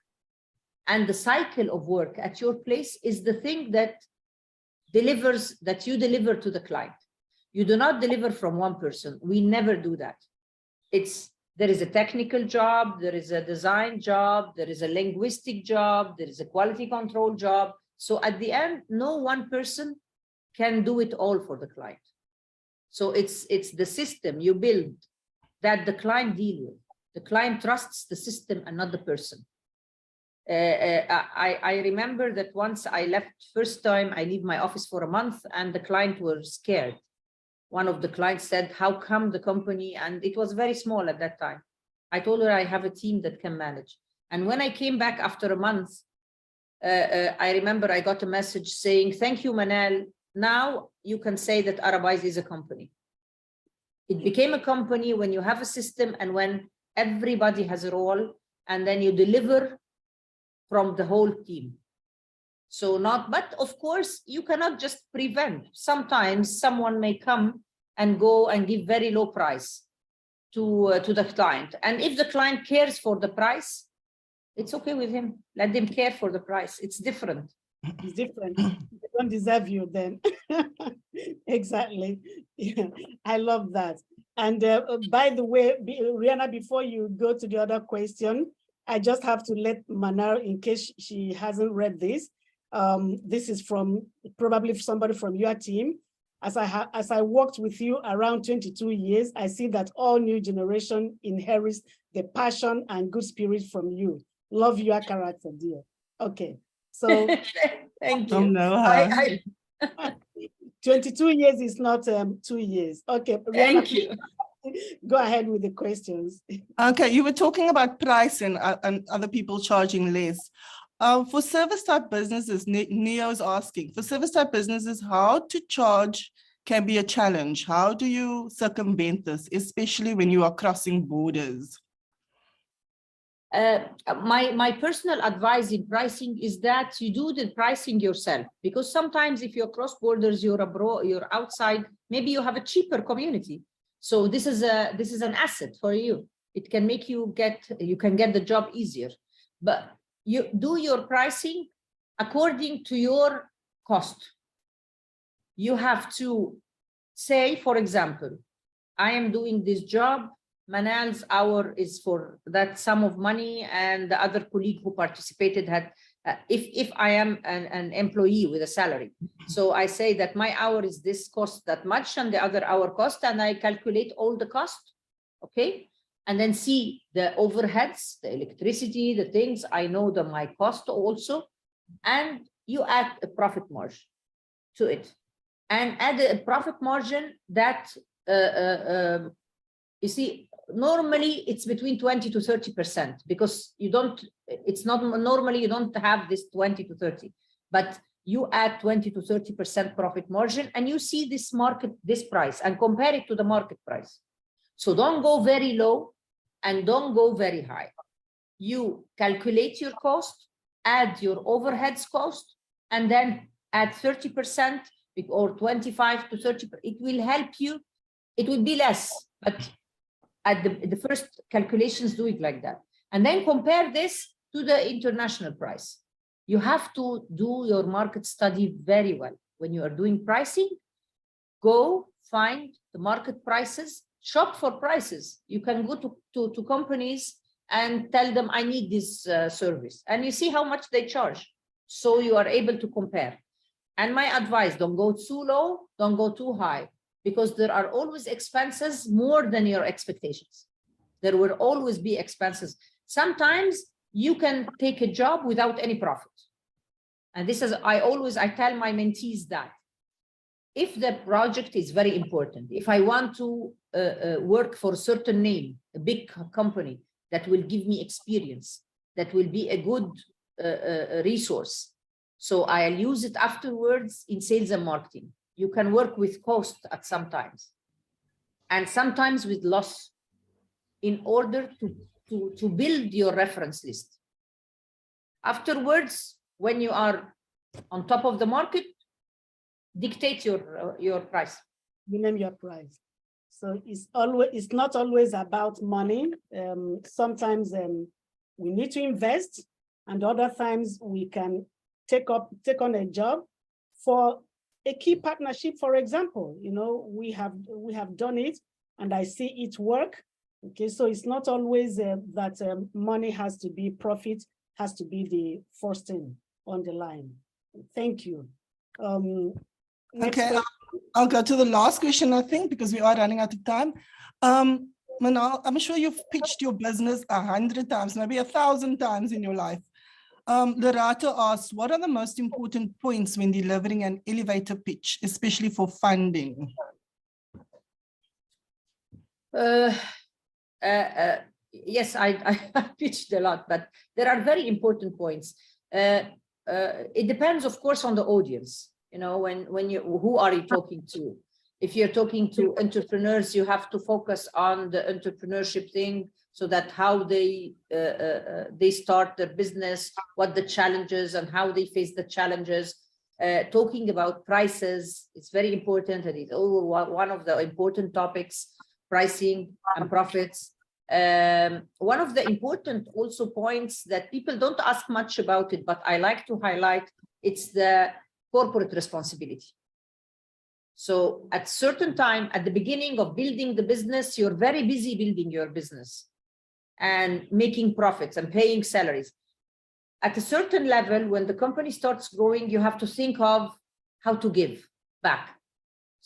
and the cycle of work at your place is the thing that you deliver to the client. You do not deliver from one person. We never do that. There is a technical job, there is a design job, there is a linguistic job, there is a quality control job. So at the end, no one person can do it all for the client. So it's the system you build that the client deal with. The client trusts the system and not the person. I remember that once I left, first time I leave my office for a month, and the client was scared. One of the clients said, how come the company, and it was very small at that time. I told her I have a team that can manage. And when I came back after a month, I remember I got a message saying, thank you, Manal. Now you can say that Arabize is a company. It became a company when you have a system and when everybody has a role, and then you deliver from the whole team. So but of course, you cannot just prevent. Sometimes someone may come and go and give very low price to the client. And if the client cares for the price, it's okay with him. Let them care for the price. It's different. It's different. They don't deserve you then. Exactly. Yeah, I love that. And by the way, Rihanna, before you go to the other question, I just have to let Manal, in case she hasn't read this. This is from probably somebody from your team. as I worked with you around 22 years, I see that all new generation inherits the passion and good spirit from you. Love your character, dear. Okay, so thank you. No, 22 years is not 2 years. Okay, Rihanna, thank you. Go ahead with the questions. Okay, you were talking about price and other people charging less. For service type businesses, Neo's asking, for service type businesses, how to charge can be a challenge. How do you circumvent this, especially when you are crossing borders? My personal advice in pricing is that you do the pricing yourself, because sometimes if you're cross borders, you're abroad, you're outside, maybe you have a cheaper community. So this is an asset for you. It can make you get the job easier, but you do your pricing according to your cost. You have to say, for example, I am doing this job, Manal's hour is for that sum of money, and the other colleague who participated had, if I am an employee with a salary. So I say that my hour is this cost that much and the other hour cost, and I calculate all the cost, okay? And then see the overheads, the electricity, the things, I know my cost also, and you add a profit margin to it. And add a profit margin that, you see, normally it's between 20 to 30%, because you don't, it's not normally you don't have this 20 to 30, but you add 20 to 30% profit margin, and you see this price and compare it to the market price. So don't go very low and don't go very high. You calculate your cost, add your overheads cost, and then add 30% or 25 to 30. It will help you. It will be less, but at the first calculations, do it like that. And then compare this to the international price. You have to do your market study very well. When you are doing pricing, go find the market prices, shop for prices. You can go to companies and tell them, I need this service. And you see how much they charge. So you are able to compare. And my advice, don't go too low, don't go too high, because there are always expenses more than your expectations. There will always be expenses. Sometimes you can take a job without any profit. And this is, I tell my mentees that if the project is very important, if I want to work for a certain name, a big company that will give me experience, that will be a good resource, so I'll use it afterwards in sales and marketing. You can work with cost at sometimes, and sometimes with loss, in order to build your reference list. Afterwards, when you are on top of the market, dictate your price. You name your price. So it's not always about money. Sometimes we need to invest, and other times we can take on a job for a key partnership, for example. You know, we have done it, and I see it work. Okay, so it's not always that money has to be, profit has to be the first thing on the line. Thank you. Okay, I'll go to the last question, I think, because we are running out of time. Manal, I'm sure you've pitched your business 100 times, maybe 1,000 times in your life. Lorata asks, what are the most important points when delivering an elevator pitch, especially for funding? Yes, I pitched a lot, but there are very important points. It depends, of course, on the audience. You know, who are you talking to? If you're talking to entrepreneurs, you have to focus on the entrepreneurship thing, so that how they start their business, what the challenges and how they face the challenges. Talking about prices, it's very important, and it's one of the important topics, pricing and profits. One of the important also points that people don't ask much about it, but I like to highlight, it's the corporate responsibility. So at certain time, at the beginning of building the business, you're very busy building your business and making profits and paying salaries. At a certain level, when the company starts growing, you have to think of how to give back.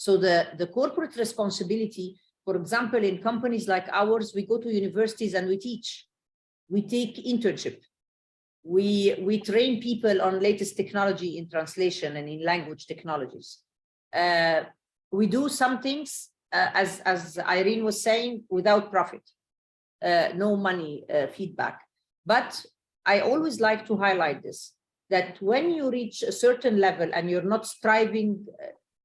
So the corporate responsibility, for example, in companies like ours, we go to universities and we teach. We take internship. We train people on latest technology in translation and in language technologies. We do some things, as Irene was saying, without profit, no money feedback. But I always like to highlight this, that when you reach a certain level and you're not striving,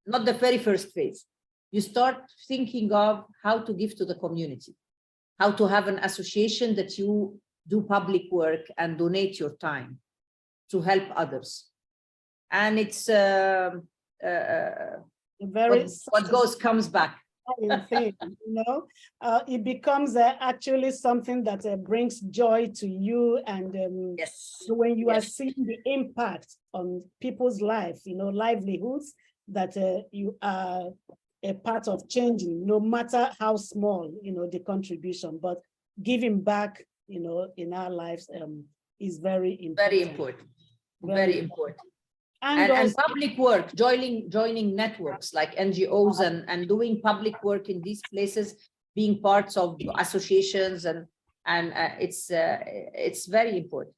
not the very first phase, you start thinking of how to give to the community, how to have an association that you do public work and donate your time to help others. And it's what goes comes back. Thing, it becomes actually something that brings joy to you, and yes, when you are seeing the impact on people's lives, livelihoods, that you are a part of changing, no matter how small, the contribution, but giving back, in our lives is very important. Very important. Very important. And public work, joining networks like NGOs and doing public work in these places, being parts of associations, and it's very important.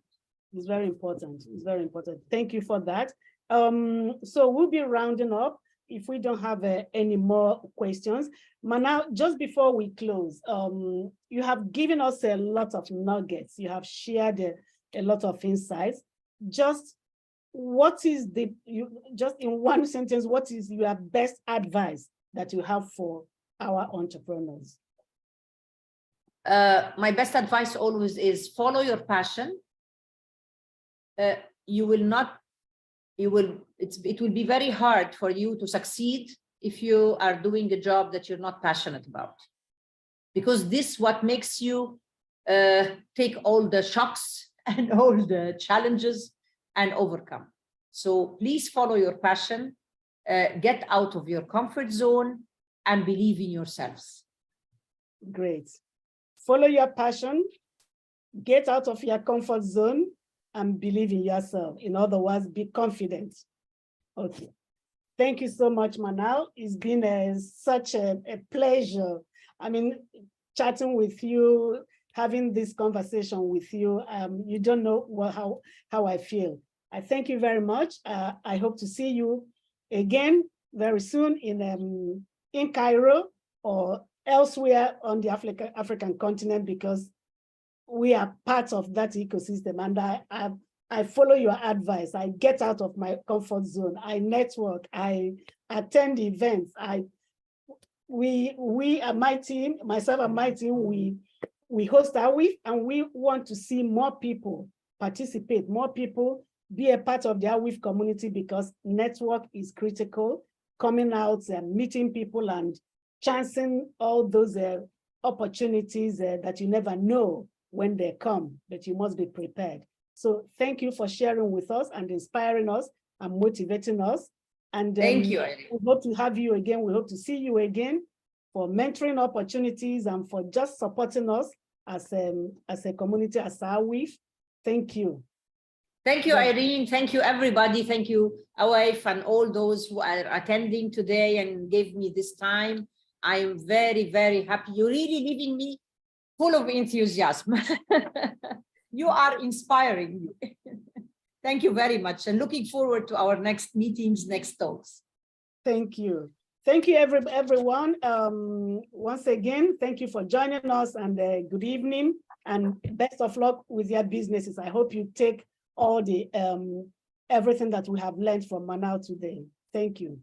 It's very important. It's very important. Thank you for that. So we'll be rounding up if we don't have any more questions. Manal, just before we close, you have given us a lot of nuggets. You have shared a lot of insights. Just what is just in one sentence, what is your best advice that you have for our entrepreneurs? My best advice always is follow your passion. It will be very hard for you to succeed if you are doing a job that you're not passionate about, because this what makes you take all the shocks and all the challenges and overcome. So please follow your passion, get out of your comfort zone, and believe in yourselves. Great. Follow your passion, get out of your comfort zone, and believe in yourself. In other words, be confident. Okay. Thank you so much, Manal. It's been such a pleasure. I mean, chatting with you, having this conversation with you. You don't know how I feel. I thank you very much. I hope to see you again very soon in Cairo or elsewhere on the African continent, because we are part of that ecosystem, and I follow your advice. I get out of my comfort zone. I network. I attend events. We are my team, myself and my team, we host AWIEF, and we want to see more people participate, more people be a part of the AWIEF community, because network is critical. Coming out and meeting people and chancing all those opportunities that you never know when they come, but you must be prepared. So thank you for sharing with us and inspiring us and motivating us. And thank you. We hope to have you again. We hope to see you again for mentoring opportunities and for just supporting us as a community, as AWIEF. Thank you. Thank you, Irene. Thank you, everybody. Thank you, AWIEF, and all those who are attending today and gave me this time. I am very, very happy. You're really leaving me full of enthusiasm. You are inspiring me. Thank you very much, and looking forward to our next meetings, next talks. Thank you. Thank you, everyone. Once again, thank you for joining us, and good evening, and best of luck with your businesses. I hope you take all the everything that we have learned from Manal today. Thank you.